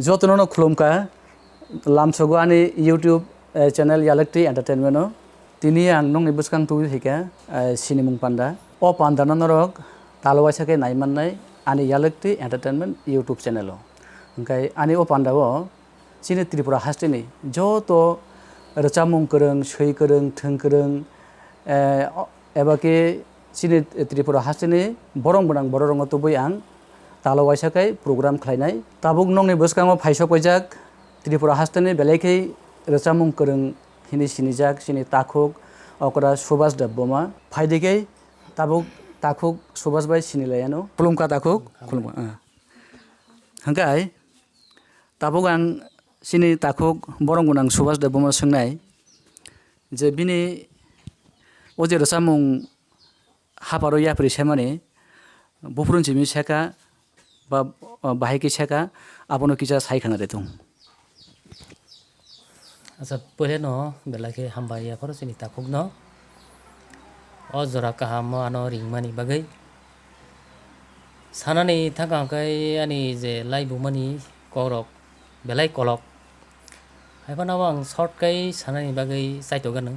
Jotono Klumka, Lamsogani YouTube channel Yalakti Entertainment, Tini ang nong ibuskan tu hika, Sinimung Panda, O Pandana Norok, Talawasake Naimanai, Ani Yalakti Entertainment YouTube channel. Okay, Ani O Pandawo, Sini Tripura Hastini, Joto Rachamung Kurung, Shui Kurung, Tung Kurung, Ebake, Sini Tripura Hastini, Borong Bunang Borong Tubuyang, Talawasake, program Klainai, Tabuk Nong Ibuskan of Haishopajak, Tripura Hastani, Beleke, Rachamung Kurung, Hini Sinijak, Sini Takuk, Okra Subas de Boma, Paidike, Tabuk Takuk, Subas by Sinilayano, Plumka Takuk, Hangai, Tabugang Sini Takuk, Borongunang Subas de Boma Sungai, Jebini Oje Rachamung Haparoya Prisemani, Bufrun Jimmy Seka, Bahiki Seka, Abonokija Saikanaretum. Asa pole no belake hambaya khoro sini takuk no o jora kahamo ano ringmani bagai sanani thaka kai ani je laibu mani korok belai kolok haibana wang short kai sanani bagai saito ganu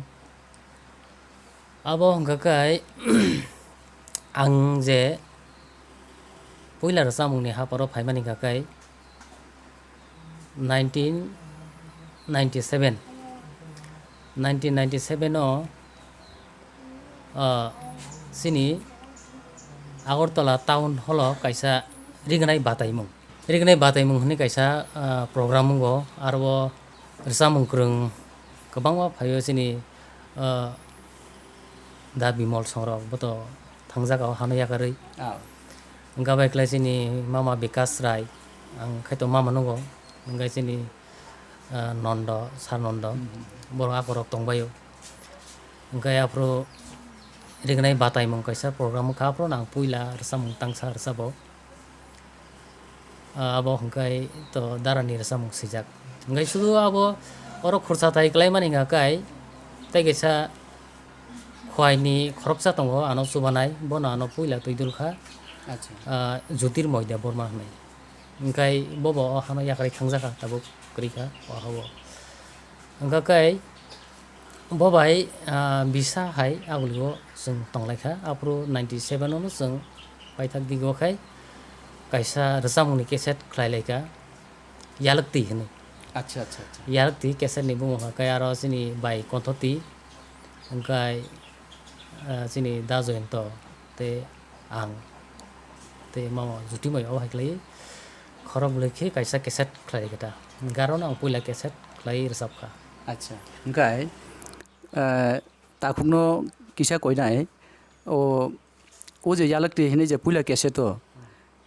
abo hangka kai ang je puila rasamung ni haparo phaimani ka kai 1997 no sini Agartala town hall kaisa rignai bataimung hini kaisa program go arbo rsamung krung kabangwa phayo sini da bimol songrok boto thangjaga hanaya karei gabai klai sini mama Vikas Rai ang khaito mama nugo ngai sini Nondo, Sarnondo, Borong Akorok Tongbayo. Engkai apro rignai batai mong kaisa program ka apro nang puila rasamung tangsa rasabo. Abo engkai to darani rasamung sijak. Engkai sudu abo oro khursa tai klai mani ngakai tai kaisa khwaini khoroksa tongo ano subanai bona ano puila tuidul kha. Jutir moida borma hnai. Engkai bobo hano yakari thangjaka tabuk Krika, wahawo. Angka kai, bobai bisa hai aguligo seng tongleka, apro 97 ono seng paithak digo kai, kaisa rasamung ni keset klaileka, yalakti hini. Acha. Yalakti keset ni bungo kai aro sini bai kontoti, angkai sini dazo ento te ang te mama juti moy awai klai, khorok leke kaisa keset klaileka. Garon ang puila keset klai resapka. Acha. Engkai takukno kisa koinai o oje yalakti hini je puila keseto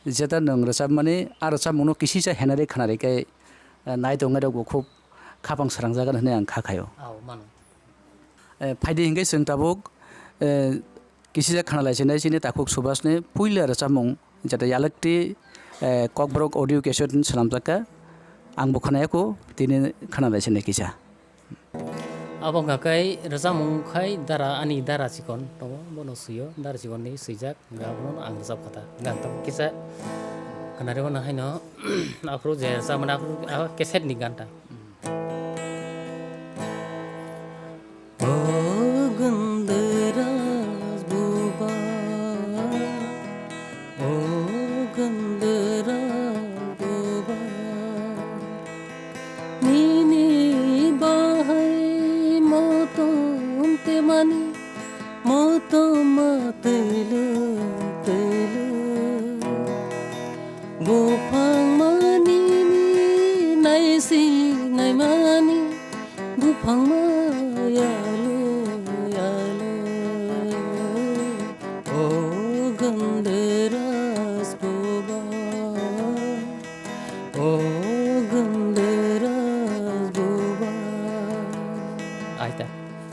jeta nang resap mane arasam kisi sa henare khanare kai nai tonga do khub khapang sarangjagan hne ang khakhayo. Aw mano. Phaide hingai seng tabuk kisi sa khanalai sene sini takuk subasne puila rasamung jeta yalakti kokbrok audio cassette salamjaka ang bukhanayako tini khanalai sene kisa. Abo ngakai rasamung khai dara ani dara sikon to bono suyo dara sikon ni sijak ngabon ang resap kata gantam kisa kanare bona haino apro je samana apro keset ni ganta.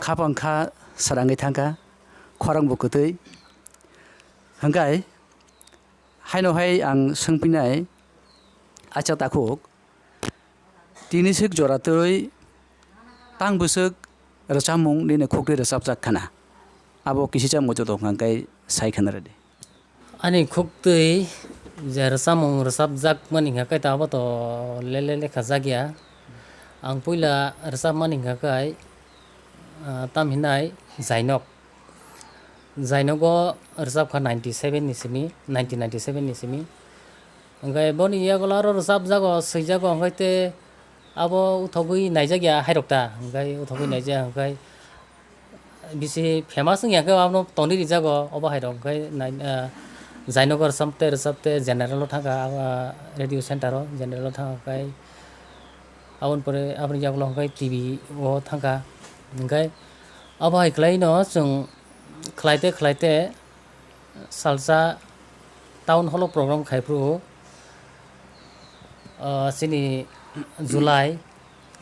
Khapang kha sarangai thangka khorang bukutui hangkai haino hai ang sengpinai acha takuk tinisik joratoi tang busuk rasamung nine khokri rasapjak khana abo kisija mojo to hangkai sai khanare Ani khoktai je samung resabjak mani ngakai ta abo to lele lekha jagya ang puila resab mani ngakai tamhinai Zainogo resab kha 97 ni simi 1997 ni simi angkai boni yagolaro resab jago seijago angkai te abo uthogui naijagya hairokta angkai uthogui naija angkai bisi famous ngya ka abno toni rijago oba hairok angkai Zainogo resabte general thanga radio center general thanga kai abon pore abni jaglo angkai tv o thanga angkai abo haiklai no jong khlaite salsa town hall program khaipru sini July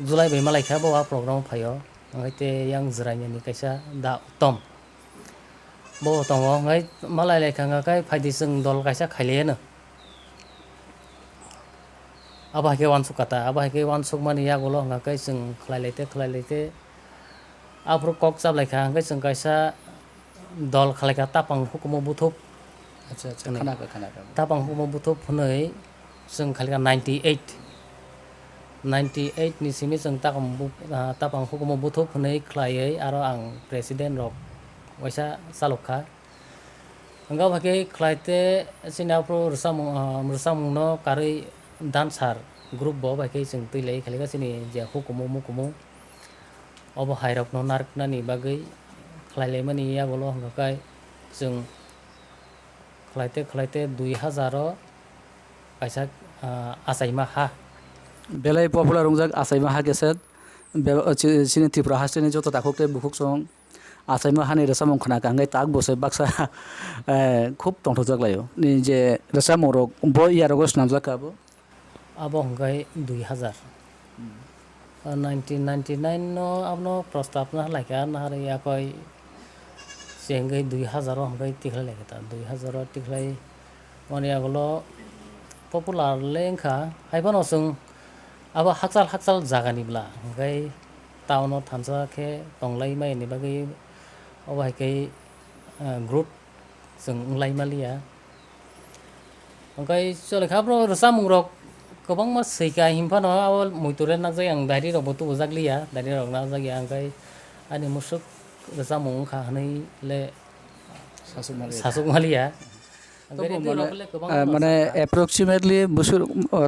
bai malai kha bo program phayo angkai te yang jraini ni kaisa da tom bo tongo ngai malai lekha ngakai phaidi sung dol kaisa khaile no aba ke wansuk mani yagolo ngakai sung khlailete apro kok chap lekha ngakai sung kaisa dol khaleka tapang hukumo butup আচ্ছা খানা tapang hukumo butup phunai sung khaleka 98 ni simi sung tapang hukumo butup phunai khlaiei aro ang president rok waisa salokha angga bhake khlaite sinapro rusamung no kari dancer group bo bhake sing tuilei khalika sini je hukumu mukumu obo hairok no narkna ni bagai khlaile mani yagolo ngakai sing khlaite 2000 kaisa asaima ha belai popular rongjak asaima ha keset sini tripura hasteni joto takokte bukhuk song asaima hani rasamung khana kangai tak bose baksa খুব tongthojak layo ni je rasamung rok bo yarogo snamjak abo abo hangkai 2000 1999 no abno prostab na laika na hari akoi senggai 2000 hangkai tikhlai laika 2000 tikhlai mani agolo popular lengkha haibano sung abo hakchal jagani bla hangkai town o thansa khe tonglai mai ni bagai obo haikai group sung unglai malia hangkai solekhabro rasamung rok kobangma seika himphano abo muitore nakjai ang dairi rok bo tubo jakliya dairi rok nakjagya angkai ani musuk rasamung kha hanai le sasuk malia মানে approximately বছর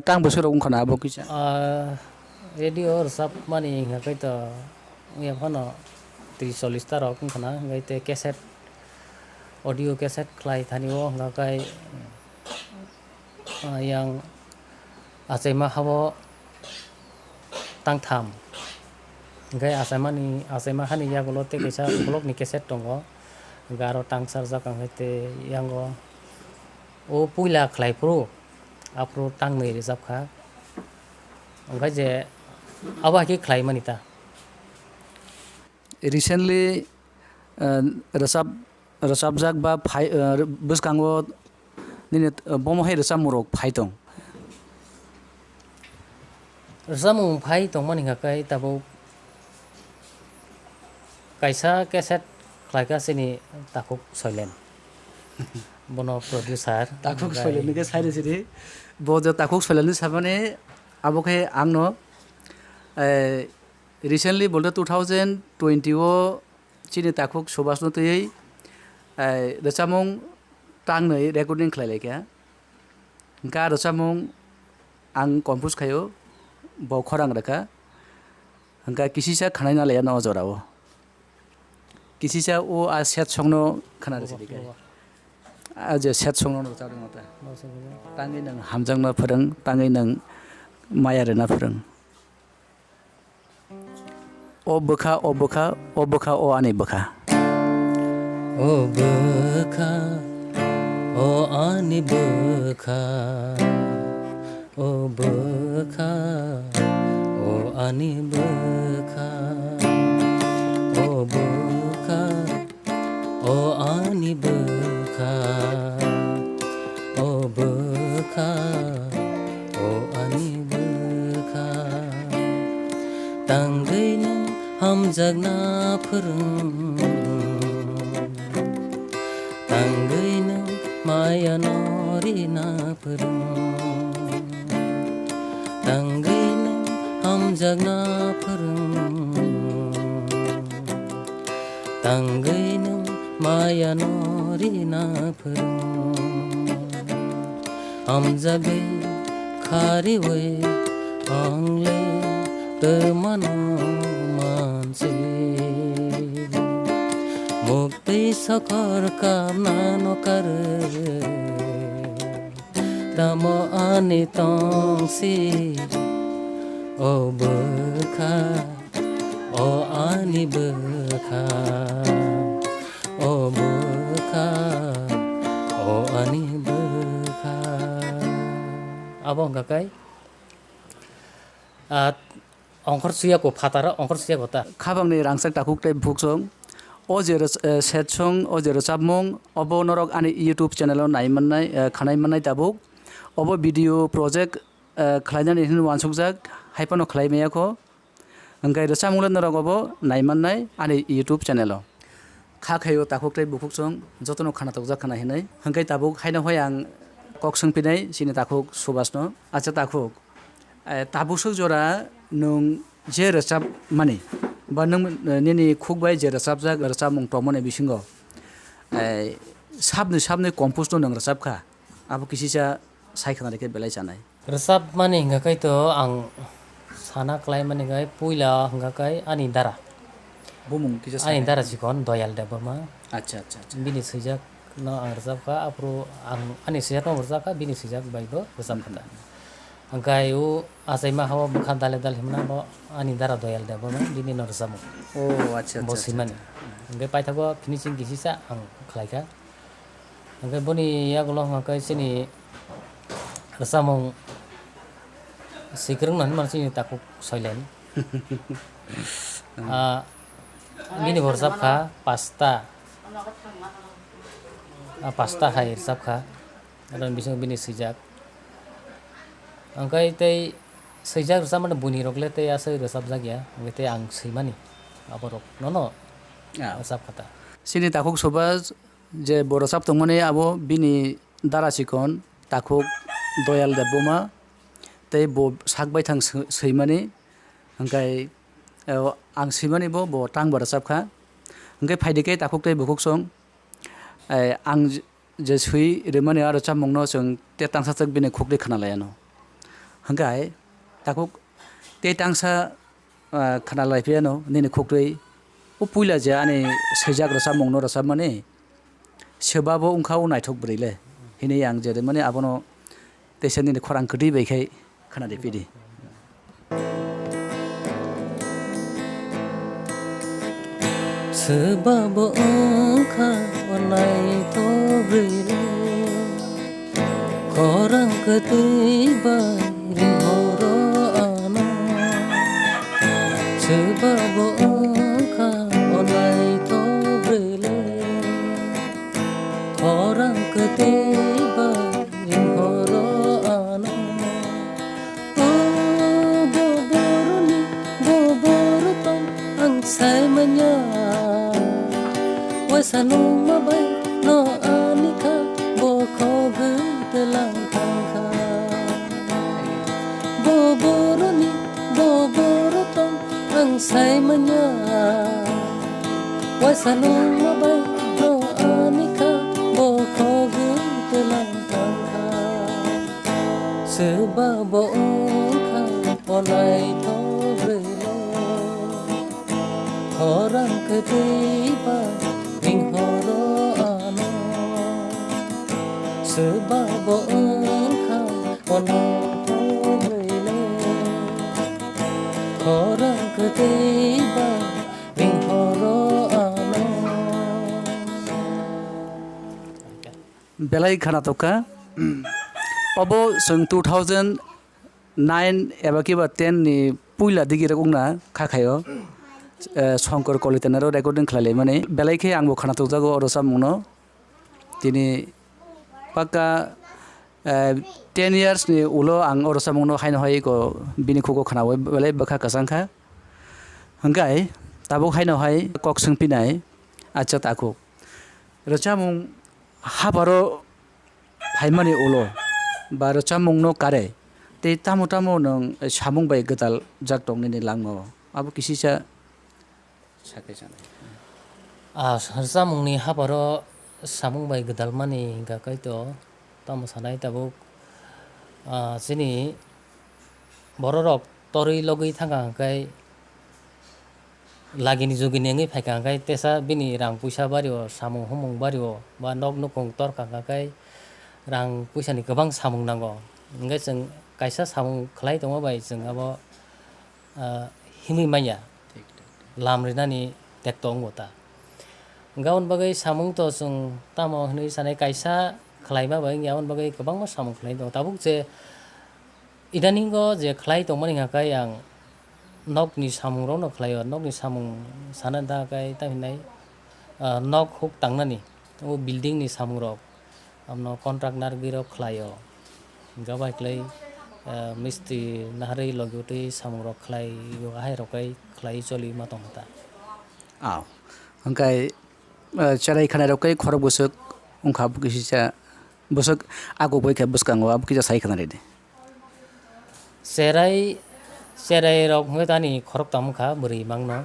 tongue বছর উনখানা abo kisa radio resap mani ngakai to ya phano 30-40 ta rok khana ngai te cassette audio cassette khlai thanio ngakai yang asaima habo tangtham ngai asaima hani yagolo te kaisa blog ni cassette tongo garo tangsar jakang hete yango o puila khlai pro apro tangnei rijab kha angkai je aba ki khlai manita recently rasabjak ba buskango nini bomohai rasamurok phaitong rasamung phai tongmani ngakai tabo kaisa cassette khlaika sini takuk soilen bono producer takuk soilen ni ke saire siri bo je takuk soilen ni sabane aboke angno recently bolde 2020 o chini takuk sobasno tei rasamung tangnei recording khlailai kya ga rasamung ang compose khayo bo khorang rakha hangka kisisa khanai na leya no jorao kisisa o a set songno khana resi kai a je set songno no jadong mata tangai nang hamjang na phorang tangai nang maya re na phorang o bokha o ani bokha o bokha o ani bokha o bokha o ani bokha o bokha o ani bokha o bokha o ani bokha tangai nang hamjagna phorang tangai nang maya nori na perung tanggai nang hamjak na perung tanggai nang maya nori na perung hamjagai khari we angle temano manse mukti sakar kamna no kar damo ani tongsi o bekha o ani bekha o bekha o ani bekha abong kakai ongkor suya ko phatara ongkor suya ko ta khabangni rangsak takuk tei buksong o jero setsong o jero sapmung obo norok ani YouTube channel o naimannai khanai mannai tabuk obo video project khlainani hin wansukjak haipano khlaimaya ko angkai rosamungla norok obo naimannai ani YouTube channel o kha khayo takuk tei buksong jotono khana tokjak khana hinai angkai tabuk haina hoi ang kok sungpinai sini takuk subasno acha takuk tabusuk jora nung je resap mani ba nung nini khukbai je resap jak resap mung tomone bisingo sabni compose no nang resap kha abo kisisa saikhana reke belai janai resap mani hingga kai to ang sana klai mani gai puila hingga kai ani dara bumung kisa ani dara jikon doyal da bama acha bini sejak no ang resap ka apro ang ani sejak no resap ka bini sejak bai bo resap khanda angkai u asai ma hawa bukhan dale dal himna bo ani dara doyal da bama bini no resap oh acha bo simani angkai pai thago finishing kisisa ang khlai ka angkai boni ya golo angkai sini resamong sikrung nan man sini takuk soilen gini borsap kha pasta hai sap kha aron bising bini sijak angkai tei sijak resam man buni rokle tei asai resap jak ya ngete ang simani aborok no resap kata sini takuk sobas je borosap tongmani abo bini dara sikon takuk doyal da boma tei bo sakbai thang seimani angkai ang seimani bo tang borosap kha angkai phaidike takuk tei bukuk song ang je sui remani aro chamong no song te tangsa chak bini khukli khana layano angkai takuk te tangsa khana laipiano nini khukri o puila je ani sejak rosamong no rosamani sebabo ungkha u naithok brile hini yang je remani abono tesani khorang kdi baikhai khana de pidi sebabo ungkha onai to brile khorang kdi bai ring horo ana sebabo ungkha onai to brile khorang kdi bai ring horo ana boborutong ang saimanya wasanung mabay no anika boko gtelang tangka boborutong ang saimanya wasanung mabay no anika boko gtelang tangka sebabo ungkha onai to brelo orang ketiba ring horo ano sebabo ungkha onai to brelo orang ketiba ring horo ano belai khana toka obo sung 2009 eba kiba 10 ni puila digi rakungna khakhayo Shankar কলিতানারও recording খেলালে মানে বেলাইকে আংবো খানা তো যাগো অরসা মুনো তিনি পাক্কা 10 years ni ulo ang অরসা মুনো হাইন হয় গো বিনি খুগো খানা বেলাই বখা কাসাংখা হংগাই তাবো হাইন হয় কক সংপিনাই আচ্ছা তাকো রচা মুং হাবারো फाइमानि उलो बा रचामung no kare te tamo tamo nang samung bai gatal jak tong ni langmo abo kisisa sakai sana samungni habaro samung bai gedalmani hingga kaito tamo sanai tabuk sini bororok tori logoi thanga kai lagini jogini ngai phaika kai tesa bini rang puisa bario samung homung bario ba nok nokong tor kanga kai rang puisa ni gobang samung nango ngai जों kaisa samung khlai tongo bai जों abo himi maya lamrinani tektong bota gaun bagai samung to जों tamo hni sanai kaisa khlaima bai gaun bagai gobang ma samung khlai dong tabuk je idaningo je khlai tongmani kai ang nok ni samung ro no khlaio nok ni samung sanada kai taminai nok huk tangnani o building ni samung rok amno contract nargi rok khlaio gabai klai misti nahari loguti samung rok khlai yo hai rokai khlai choli ma tongta aw hangkai charai khana rokai khorok busuk ungkha kisisa busuk ago bai kha buskango abo kisa sai khana de serai rok hoi tani khorok tamkha buri mangno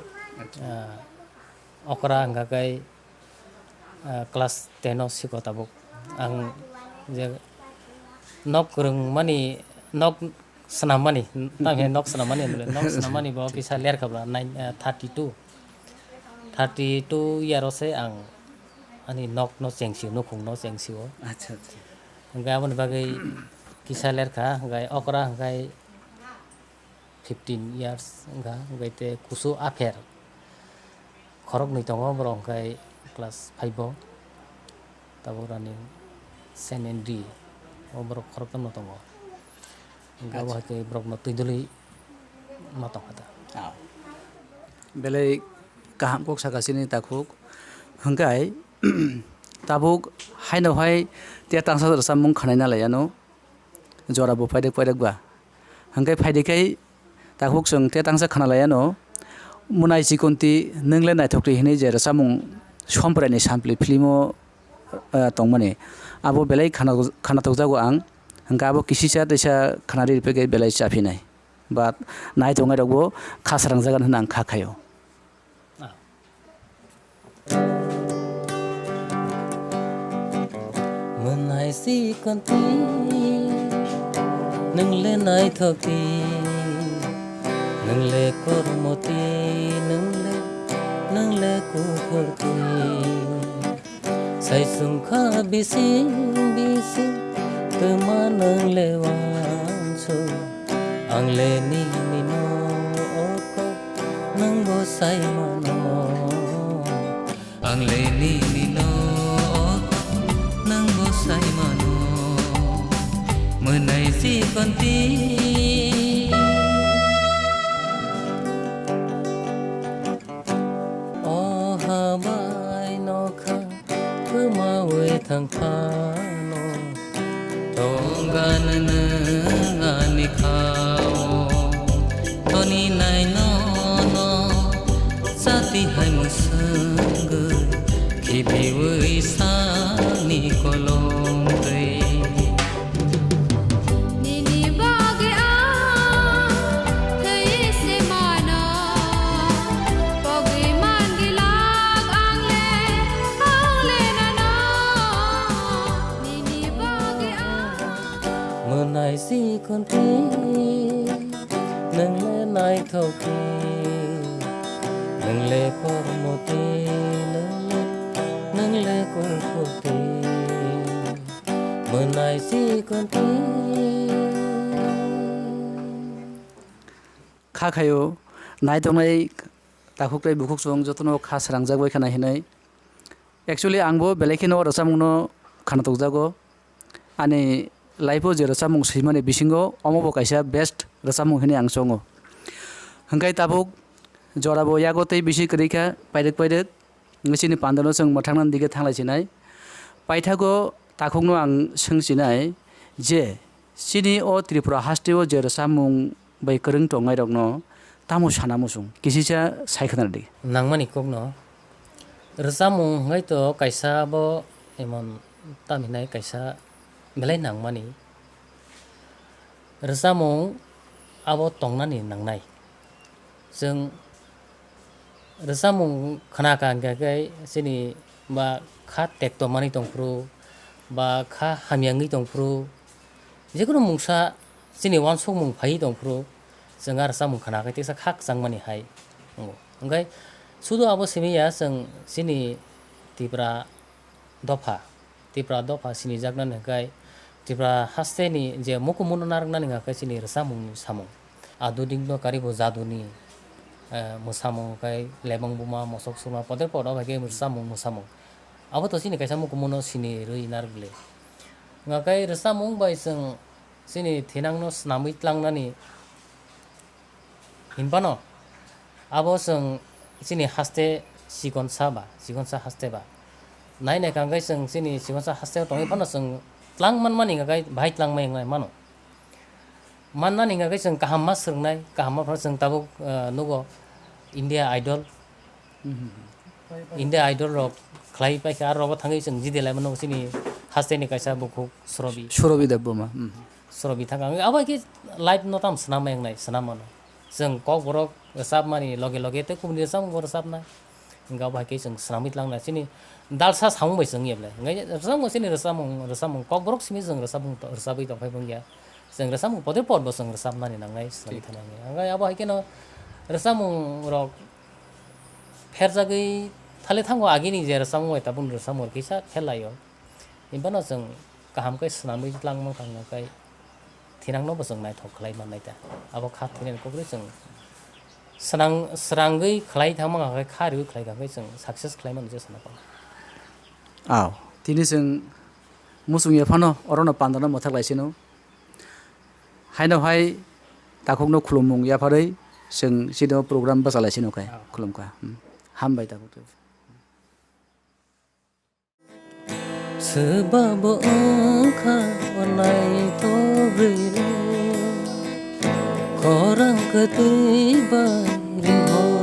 okra hangka kai class 10 o siko tabuk ang je nok rung mani nok senamani tamhe nok senamani bo kisa ler khabla 32 year se ang ani nok no chengsiu no khung no chengsiu acha hangka aboni bagai kisa ler kha hangkai okra hangkai 15 years hangka hangkai kusu afer khorok ni tongo borong kai class 5 o taburani senendri o borok khorok tam tongo hangka bo ke borok no tuiduli matong kata aw belai kaham kok sakasini takhuk hangkai tabuk haino hai tia tangsa samung khanai na layano jora bo paidek ba hangkai paidekai takhuk sung tia tangsa khana layano munai sikonti nengle naithokti hinai je samung somprai ni sampli filmo tongmani abo belai khana tokjago ang hangka abo kisisa desa khanari ripege belai chafinai ba nai tongai rokbo khasrang jagan hna ang khakhayo menai si konti nang le nai thokti nang le kormoti nang le ku khorti sai sung kha bising tuma nang le wancho ang le ni no oko nang bo sai mano ang le ni no nang bo sai mano menai si konti oh habai no kha kuma we thang pha no tonggan ani khao toni nai no sati hai musang khibi we sa ni kolong tei menai si konti nang le nai thoki nang le kormoti nang le kormoti menai si konti khakhayo nai tongai takhukrai bukhuk sung jotono khasrang jagbai khana hinai actually angbo belekino rasamung no khana tokjago ani laipo je rasamung simani bisingo omobo kaisa best rasamung hini ang songo hangkai tabuk jorabo yago tei bisi krika paidek ngisini pandano sung mathangnan dige thanglai sinai paithago takhungno ang sungsinai je sini o tripura hasteo je rasamung bai kereng tongai rokno tamo sanamusung kisisa saikhanar dige nangmani kokno rasamung ngai to kaisa bo emon taminai kaisa belai nangmani rsamung abo tongnani nangnai जों rsamung khana ka hingkai sini ba kha tektomani tongfru ba kha hamyangi tongfru jekono mungsa sini wansok mung phai tongfru जों rsamung khana ka teksa khak sangmani hai hingkai sudo abo simiya जों sini tipra dofa sini jaknan hingkai tipra haste ni je mukumuno narangna hingkai sini rsamung samung adudik no karibo jaduni musamung kai lebang buma mosok suma poder podo bage musamung abo to sini kaisa mukumuno sini rui nargle ngakai rsamung bai जों sini thinangno snamui tlangnani hinbano abo जों sini haste sigonsa haste ba nainai kangkai जों sini sigonsa haste tongi pano जों tlang manmani ngakai bahai tlang mai ngai mano manna ninga kai जों kahama srngnai kahama phar जों tabuk nugo India Idol rok khlai pai ka robo thangai जों jidelai mano sini haste ni kaisa buku Surobi Debboma srobi thanga aba ki live notam snamai ngai snamano जों kok borok sabmani loge te kumni sam gor sabna nga ba ke जों snamit langna sini dalsa samung bai जों yeble ngai rsamung sini rsamung kok borok simi जों rsabai to phai bangya जों rsamung poder pod bo जों rsamnani nangai snamit thanangi ngai aba keno rsamung rok pherjagui thale thango agini je rsamung bai tabun rsamung kisa khelayo imbano जों kaham kai snamui langmang thangna kai thinangno bo जों naithok khlai manai ta abo kha thinen kokri जों srangui khlai thangmang kai khariu khlai kai जों success khlai man je sanapa aw tini जों musung ye phano orono pandana mothak laisino haino hai takokno khulumung ya pharai जों sido program basalaisino kai khulumka hambai takok sebab engkau wanai togri korang ketiba rinho